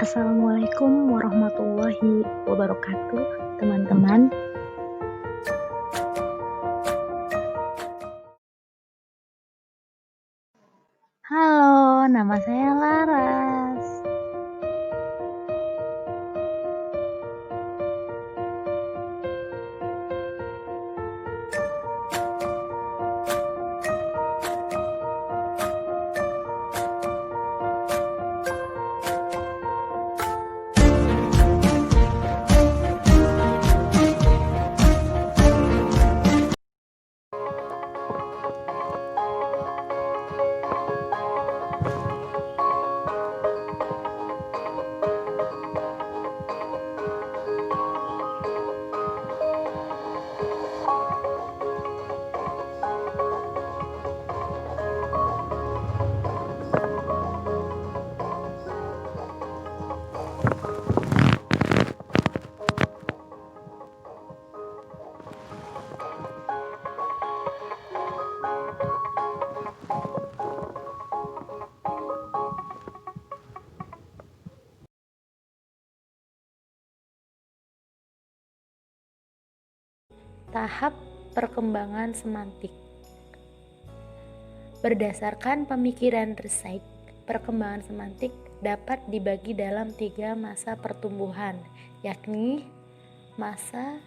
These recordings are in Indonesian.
Assalamualaikum warahmatullahi wabarakatuh, teman-teman. Halo, nama saya Laras. Tahap perkembangan semantik. Berdasarkan pemikiran Research, perkembangan semantik dapat dibagi dalam 3 masa pertumbuhan, yakni masa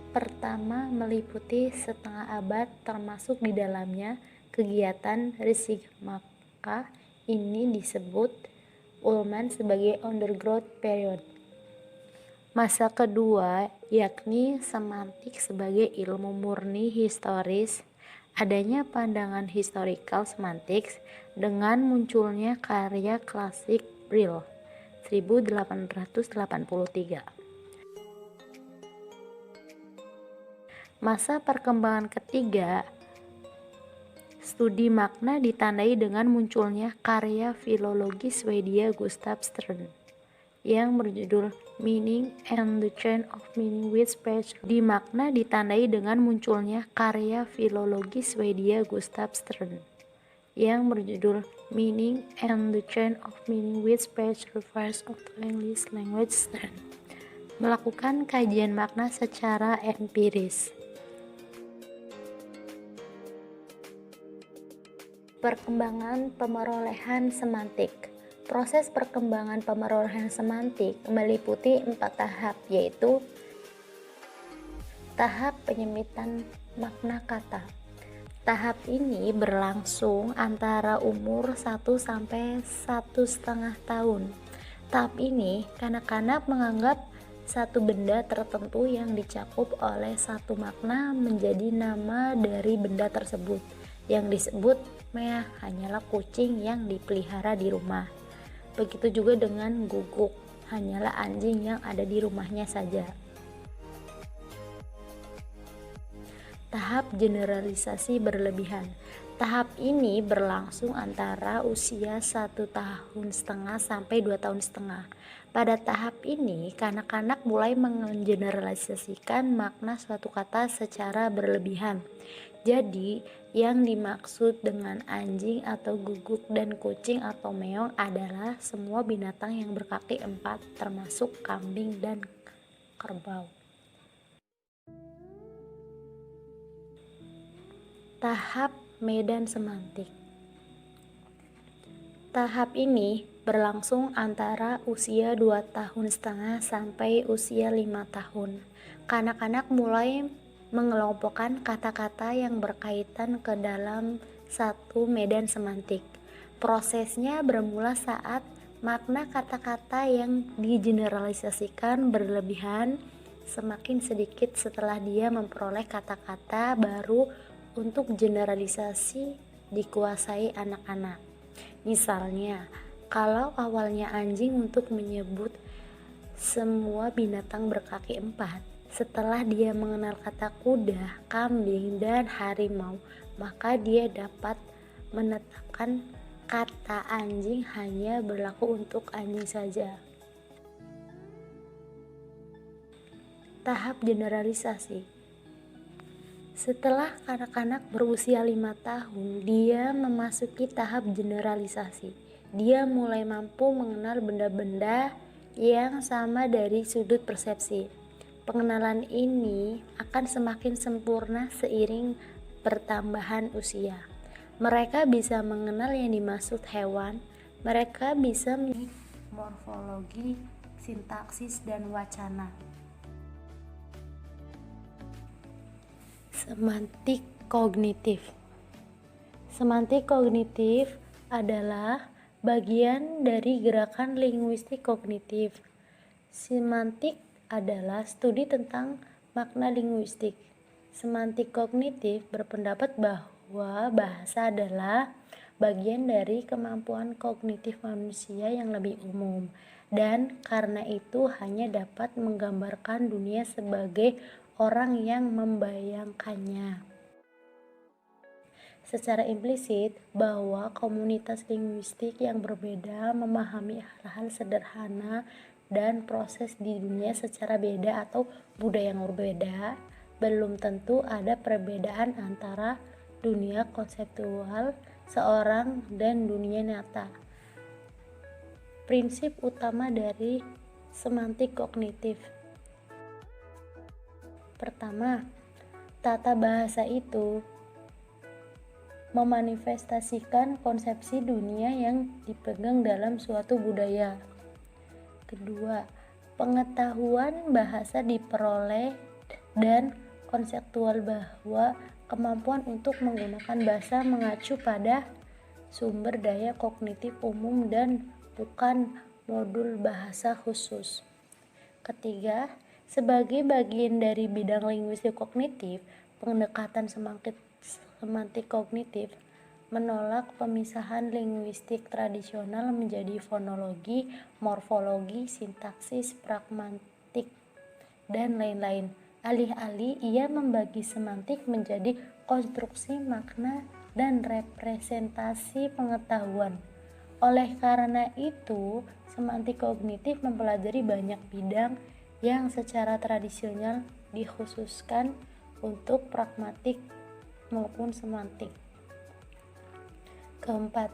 pertama meliputi setengah abad, termasuk di dalamnya kegiatan risik, maka ini disebut Ullmann sebagai undergrowth period. Masa kedua yakni semantik sebagai ilmu murni historis. Adanya pandangan historical semantics dengan munculnya karya klasik Brill 1883. Masa perkembangan ketiga, studi makna ditandai dengan munculnya karya filologi Swedia Gustav Stern yang berjudul Meaning and the Change of Meaning with Speech. Di makna ditandai dengan munculnya karya filologi Swedia Gustav Stern yang berjudul Meaning and the Change of Meaning with Speech refers of the English language. Stern melakukan kajian makna secara empiris. Perkembangan pemerolehan semantik. Proses perkembangan pemerolehan semantik meliputi 4 tahap, yaitu tahap penyempitan makna kata. Tahap ini berlangsung antara umur 1 sampai 1,5 tahun. Tahap ini kanak-kanak menganggap satu benda tertentu yang dicakup oleh satu makna menjadi nama dari benda tersebut. Yang disebut Mea hanyalah kucing yang dipelihara di rumah. Begitu juga dengan guguk, hanyalah anjing yang ada di rumahnya saja. Tahap generalisasi berlebihan. Tahap ini berlangsung antara usia 1,5 tahun sampai 2,5 tahun. Pada tahap ini, kanak-kanak mulai menggeneralisasikan makna suatu kata secara berlebihan. Jadi, yang dimaksud dengan anjing atau guguk dan kucing atau meong adalah semua binatang yang berkaki 4, termasuk kambing dan kerbau. Tahap medan semantik. Tahap ini berlangsung antara usia 2,5 tahun sampai usia 5 tahun. Kanak-kanak mulai mengelompokkan kata-kata yang berkaitan ke dalam satu medan semantik. Prosesnya bermula saat makna kata-kata yang digeneralisasikan berlebihan semakin sedikit setelah dia memperoleh kata-kata baru untuk generalisasi dikuasai anak-anak. Misalnya, kalau awalnya anjing untuk menyebut semua binatang berkaki 4, setelah dia mengenal kata kuda, kambing, dan harimau, maka dia dapat menetapkan kata anjing hanya berlaku untuk anjing saja. Tahap generalisasi. Setelah anak-anak berusia 5 tahun, dia memasuki tahap generalisasi. Dia mulai mampu mengenal benda-benda yang sama dari sudut persepsi. Pengenalan ini akan semakin sempurna seiring pertambahan usia. Mereka bisa mengenal yang dimaksud hewan, mereka bisa morfologi, sintaksis, dan wacana. Semantik kognitif. Semantik kognitif adalah bagian dari gerakan linguistik kognitif. Semantik adalah studi tentang makna linguistik. Semantik kognitif berpendapat bahwa bahasa adalah bagian dari kemampuan kognitif manusia yang lebih umum, dan karena itu hanya dapat menggambarkan dunia sebagai orang yang membayangkannya. Secara implisit, bahwa komunitas linguistik yang berbeda memahami hal-hal sederhana dan proses di dunia secara beda atau budaya yang berbeda, belum tentu ada perbedaan antara dunia konseptual seorang dan dunia nyata. Prinsip utama dari semantik kognitif. Pertama, tata bahasa itu memanifestasikan konsepsi dunia yang dipegang dalam suatu budaya. Kedua, pengetahuan bahasa diperoleh dan konseptual bahwa kemampuan untuk menggunakan bahasa mengacu pada sumber daya kognitif umum dan bukan modul bahasa khusus. Ketiga, sebagai bagian dari bidang linguistik kognitif, pendekatan semantik kognitif menolak pemisahan linguistik tradisional menjadi fonologi, morfologi, sintaksis, pragmatik, dan lain-lain. Alih-alih ia membagi semantik menjadi konstruksi makna dan representasi pengetahuan. Oleh karena itu, semantik kognitif mempelajari banyak bidang yang secara tradisional dikhususkan untuk pragmatik maupun semantik. Keempat,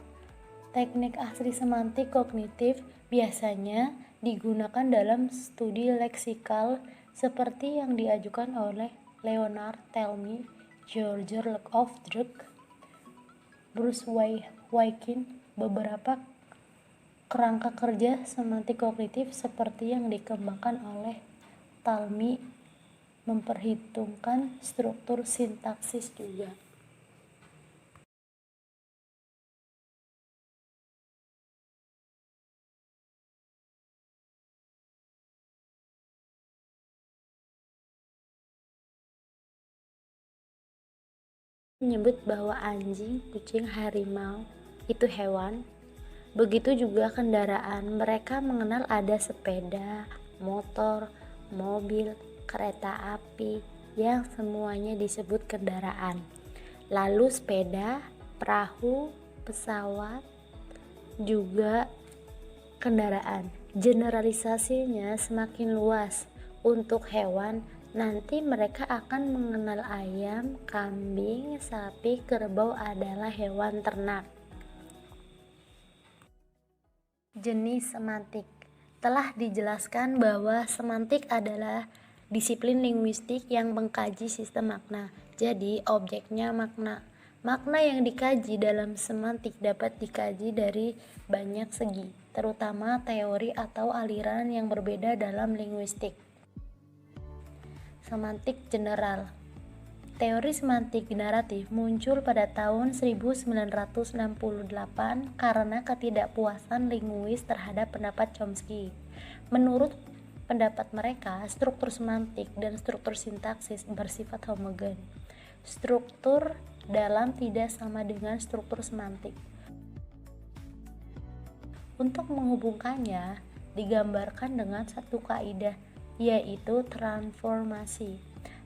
teknik asli semantik kognitif biasanya digunakan dalam studi leksikal seperti yang diajukan oleh Leonard Talmy, George Lofdruck, Bruce Wykin. Beberapa kerangka kerja semantik kognitif seperti yang dikembangkan oleh Talmy memperhitungkan struktur sintaksis juga. Menyebut bahwa anjing, kucing, harimau itu hewan. Begitu juga kendaraan. Mereka mengenal ada sepeda, motor, mobil, kereta api yang semuanya disebut kendaraan. Lalu sepeda, perahu, pesawat juga kendaraan. Generalisasinya semakin luas. Untuk hewan, nanti mereka akan mengenal ayam, kambing, sapi, kerbau adalah hewan ternak. Jenis semantik. Telah dijelaskan bahwa semantik adalah disiplin linguistik yang mengkaji sistem makna. Jadi, objeknya makna. Makna yang dikaji dalam semantik dapat dikaji dari banyak segi, terutama teori atau aliran yang berbeda dalam linguistik. Semantik general. Teori semantik generatif muncul pada tahun 1968 karena ketidakpuasan linguis terhadap pendapat Chomsky. Menurut pendapat mereka, struktur semantik dan struktur sintaksis bersifat homogen. Struktur dalam tidak sama dengan struktur semantik. Untuk menghubungkannya, digambarkan dengan satu kaidah, yaitu transformasi.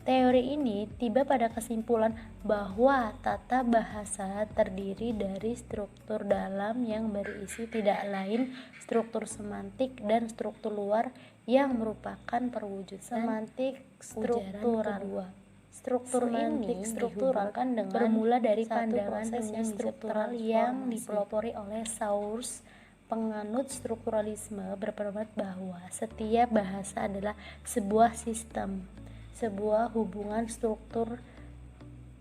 Teori ini tiba pada kesimpulan bahwa tata bahasa terdiri dari struktur dalam yang berisi tidak lain struktur semantik dan struktur luar yang merupakan perwujudan semantik struktural. Struktur ini dihubungkan dengan bermula dari pandangan yang struktural yang dipelopori oleh Saussure penganut strukturalisme berpendapat bahwa setiap bahasa adalah sebuah sistem, sebuah hubungan struktur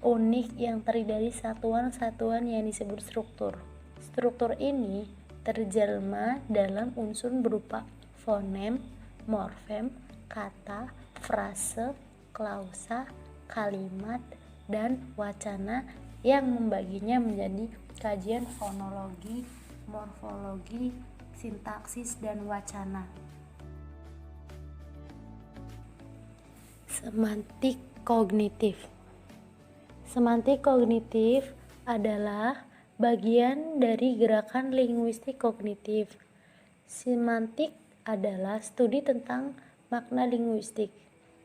unik yang terdiri dari satuan-satuan yang disebut struktur. Struktur ini terjelma dalam unsur berupa fonem, morfem, kata, frase, klausa, kalimat, dan wacana yang membaginya menjadi kajian fonologi, morfologi, sintaksis, dan wacana. Semantik kognitif. Semantik kognitif adalah bagian dari gerakan linguistik kognitif. Semantik adalah studi tentang makna linguistik.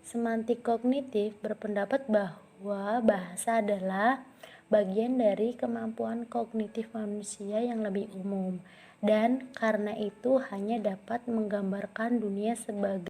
Semantik kognitif berpendapat bahwa bahasa adalah bagian dari kemampuan kognitif manusia yang lebih umum, dan karena itu hanya dapat menggambarkan dunia sebagai